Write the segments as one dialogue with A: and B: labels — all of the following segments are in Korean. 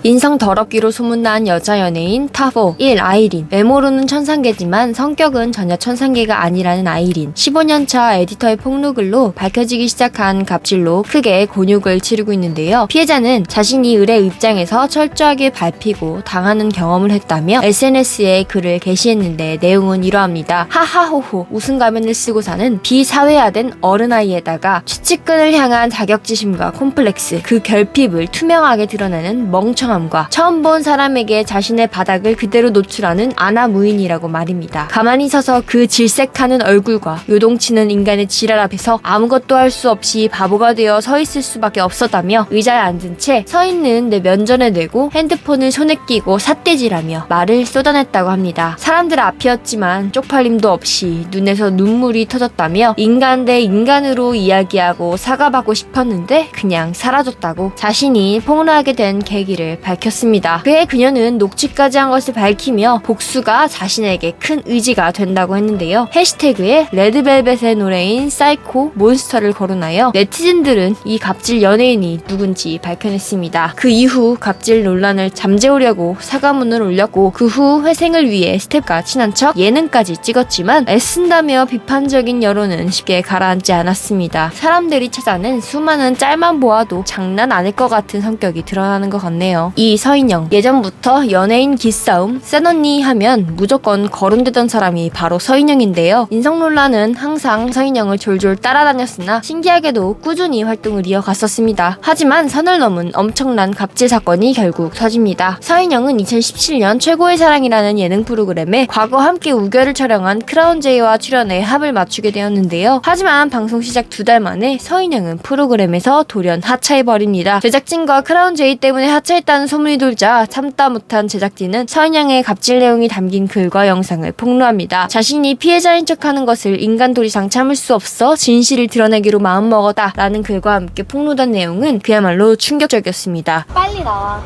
A: 인성 더럽기로 소문난 여자 연예인 탑4 1. 아이린. 외모로는 천상계지만 성격은 전혀 천상계가 아니라는 아이린. 15년차 에디터의 폭로글로 밝혀지기 시작한 갑질로 크게 곤욕을 치르고 있는데요. 피해자는 자신이 의뢰 입장에서 철저하게 밟히고 당하는 경험을 했다며 SNS에 글을 게시했는데 내용은 이러합니다. 하하호호 웃음 가면을 쓰고 사는 비사회화된 어른아이에다가 최측근을 향한 자격지심과 콤플렉스, 그 결핍을 투명하게 드러내는 멍청함과 처음 본 사람에게 자신의 바닥을 그대로 노출하는 아나무인이라고 말입니다. 가만히 서서 그 질색하는 얼굴과 요동치는 인간의 지랄 앞에서 아무것도 할 수 없이 바보가 되어 서 있을 수밖에 없었다며 의자에 앉은 채 서 있는 내 면전에 대고 핸드폰을 손에 끼고 삿대질하며 말을 쏟아냈다고 합니다. 사람들 앞이었지만 쪽팔림도 없이 눈에서 눈물이 터졌다며 인간 대 인간으로 이야기하고 사과받고 싶었는데 그냥 사라졌다고 자신이 폭로하게 된 계기를 밝혔습니다. 그해 그녀는 녹취까지 한 것을 밝히며 복수가 자신에게 큰 의지가 된다고 했는데요. 해시태그에 레드벨벳의 노래인 사이코 몬스터를 거론하여 네티즌들은 이 갑질 연예인이 누군지 밝혀냈습니다. 그 이후 갑질 논란을 잠재우려고 사과문을 올렸고 그 후 회생을 위해 스텝과 친한 척 예능까지 찍었지만 애쓴다며 비판적인 여론은 쉽게 가라앉지 않았습니다. 사람들이 찾아낸 수많은 짤만 보아도 장난 아닐 것 같은 성격이 드러나는 것 같네요. 이 서인영, 예전부터 연예인 기싸움, 센언니 하면 무조건 거론되던 사람이 바로 서인영인데요. 인성 논란은 항상 서인영을 졸졸 따라다녔으나 신기하게도 꾸준히 활동을 이어갔었습니다. 하지만 선을 넘은 엄청난 갑질 사건이 결국 터집니다. 서인영은 2017년 최고의 사랑이라는 예능 프로그램에 과거 함께 우결을 촬영한 크라운제이와 출연해 합을 맞추게 되었는데요. 하지만 방송 시작 2달 만에 서인영은 프로그램에서 돌연 하차해버립니다. 제작진과 크라운제이 때문에 하차했다는 소문이 돌자 참다 못한 제작진은 서인영의 갑질 내용이 담긴 글과 영상을 폭로합니다. 자신이 피해자인 척하는 것을 인간도리상 참을 수 없어 진실을 드러내기로 마음먹었다 라는 글과 함께 폭로된 내용은 그야말로 충격적이었습니다.
B: 빨리 나와.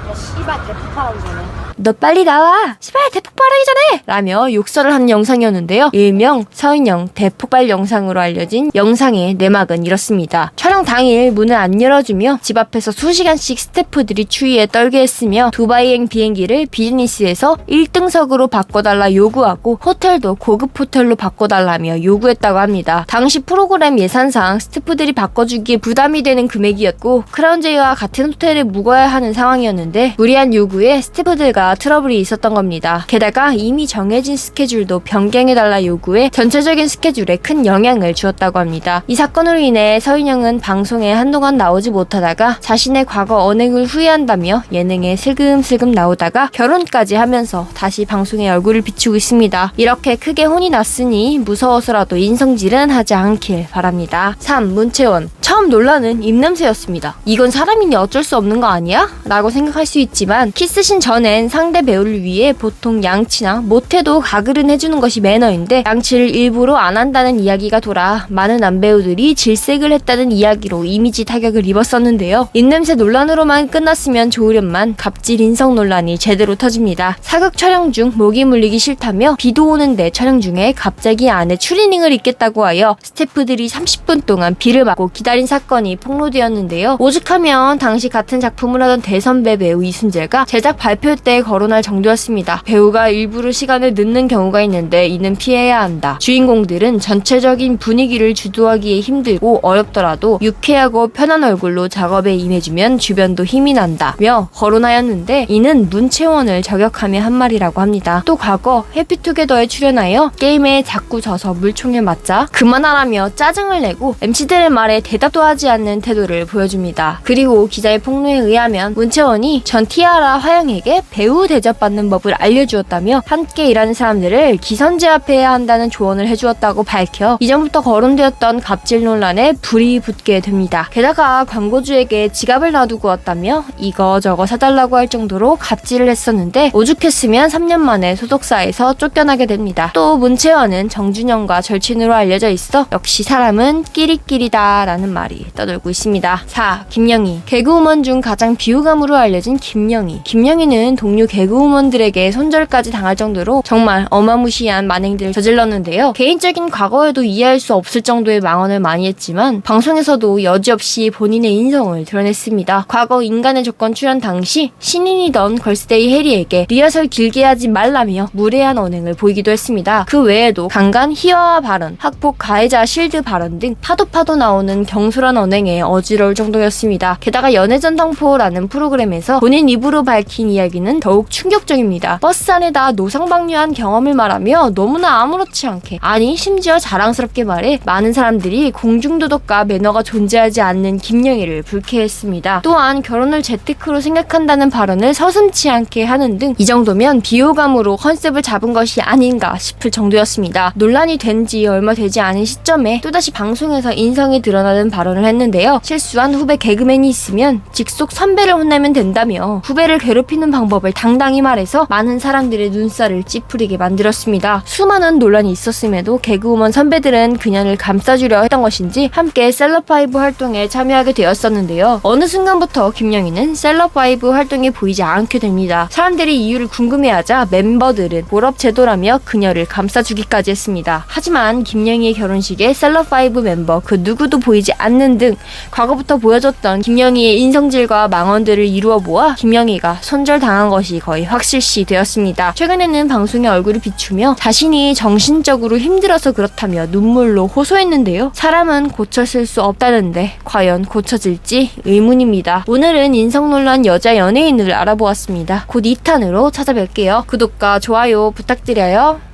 B: 야 씨발 대폭발하기 전에.
A: 너 빨리 나와! 시발 대폭발하기 전에! 라며 욕설을 하는 영상이었는데요. 일명 서인영 대폭발 영상으로 알려진 영상의 내막은 이렇습니다. 촬영 당일 문을 안 열어주며 집 앞에서 수시간씩 스태프들이 추위에 떨게 했으며 두바이행 비행기를 비즈니스에서 1등석으로 바꿔달라 요구하고 호텔도 고급 호텔로 바꿔달라며 요구했다고 합니다. 당시 프로그램 예산상 스태프들이 바꿔주기에 부담이 되는 금액이었고 크라운제이와 같은 호텔에 묵어야 하는 상황이었는데 무리한 요구에 스태프들과 트러블이 있었던 겁니다. 게다가 이미 정해진 스케줄도 변경해달라 요구해 전체적인 스케줄에 큰 영향을 주었다고 합니다. 이 사건으로 인해 서인영은 방송에 한동안 나오지 못하다가 자신의 과거 언행을 후회한다며 예능에 슬금슬금 나오다가 결혼까지 하면서 다시 방송에 얼굴을 비추고 있습니다. 이렇게 크게 혼이 났으니 무서워서라도 인성질은 하지 않길 바랍니다. 3. 문채원. 처음 논란은 입냄새였습니다. 이건 사람이니 어쩔 수 없는 거 아니야? 라고 생각할 수 있지만 키스신 전엔 상대 배우를 위해 보통 양치나 못해도 가글은 해주는 것이 매너인데 양치를 일부러 안 한다는 이야기가 돌아 많은 남배우들이 질색을 했다는 이야기로 이미지 타격을 입었었는데요. 입냄새 논란으로만 끝났으면 좋으련만 갑질 인성 논란이 제대로 터집니다. 사극 촬영 중 모기 물리기 싫다며 비도 오는데 촬영 중에 갑자기 안에 추리닝을 입겠다고 하여 스태프들이 30분 동안 비를 맞고 기다린 사건이 폭로되었는데요. 오죽하면 당시 같은 작품을 하던 대선배 배우 이순재가 제작 발표 때 거론할 정도였습니다. 배우가 일부러 시간을 늦는 경우가 있는데 이는 피해야 한다. 주인공들은 전체적인 분위기를 주도하기에 힘들고 어렵더라도 유쾌하고 편한 얼굴로 작업에 임해주면 주변도 힘이 난다며 거론하였는데 이는 문채원을 저격하며 한 말이라고 합니다. 또 과거 해피투게더에 출연하여 게임에 자꾸 져서 물총에 맞자 그만하라며 짜증을 내고 MC들의 말에 대답도 하지 않는 태도를 보여줍니다. 그리고 기자의 폭로에 의하면 문채원이 전 티아라 화영에게 배우 대접받는 법을 알려주었다며 함께 일하는 사람들을 기선제압해야 한다는 조언을 해주었다고 밝혀 이전부터 거론되었던 갑질 논란에 불이 붙게 됩니다. 게다가 광고주에게 지갑을 놔두고 왔다며 이거저거 사달라고 할 정도로 갑질을 했었는데 오죽했으면 3년 만에 소속사에서 쫓겨나게 됩니다. 또 문채원은 정준영과 절친으로 알려져 있어 역시 사람은 끼리끼리다 라는 말이 떠돌고 있습니다. 4. 김영희. 개그우먼 중 가장 비호감으로 알려진 김영희. 김영희는 동료 동료 개그우먼들에게 손절까지 당할 정도로 정말 어마무시한 만행들을 저질렀는데요. 개인적인 과거에도 이해할 수 없을 정도의 망언을 많이 했지만 방송에서도 여지없이 본인의 인성을 드러냈습니다. 과거 인간의 조건 출연 당시 신인이던 걸스데이 해리에게 리허설 길게 하지 말라며 무례한 언행을 보이기도 했습니다. 그 외에도 강간 희화화 발언, 학폭 가해자 실드 발언 등 파도 나오는 경솔한 언행에 어지러울 정도였습니다. 게다가 연애전당포라는 프로그램에서 본인 입으로 밝힌 이야기는 더욱 충격적입니다. 버스 안에다 노상방뇨한 경험을 말하며 너무나 아무렇지 않게, 아니 심지어 자랑스럽게 말해 많은 사람들이 공중도덕과 매너가 존재하지 않는 김영희를 불쾌했습니다. 또한 결혼을 재테크로 생각한다는 발언을 서슴지 않게 하는 등 이 정도면 비호감으로 컨셉을 잡은 것이 아닌가 싶을 정도였습니다. 논란이 된 지 얼마 되지 않은 시점에 또다시 방송에서 인성이 드러나는 발언을 했는데요. 실수한 후배 개그맨이 있으면 직속 선배를 혼내면 된다며 후배를 괴롭히는 방법을 당당히 말해서 많은 사람들의 눈살을 찌푸리게 만들었습니다. 수많은 논란이 있었음에도 개그우먼 선배들은 그녀를 감싸주려 했던 것인지 함께 셀럽파이브 활동에 참여하게 되었었는데요. 어느 순간부터 김영희는 셀럽파이브 활동에 보이지 않게 됩니다. 사람들이 이유를 궁금해하자 멤버들은 졸업 제도라며 그녀를 감싸주기까지 했습니다. 하지만 김영희의 결혼식에 셀럽파이브 멤버 그 누구도 보이지 않는 등 과거부터 보여줬던 김영희의 인성질과 망언들을 이루어 보아 김영희가 손절당한 것이 거의 확실시 되었습니다. 최근에는 방송에 얼굴을 비추며 자신이 정신적으로 힘들어서 그렇다며 눈물로 호소했는데요. 사람은 고쳐질 수 없다는데 과연 고쳐질지 의문입니다. 오늘은 인성 논란 여자 연예인을 알아보았습니다. 곧 2탄으로 찾아뵐게요. 구독과 좋아요 부탁드려요.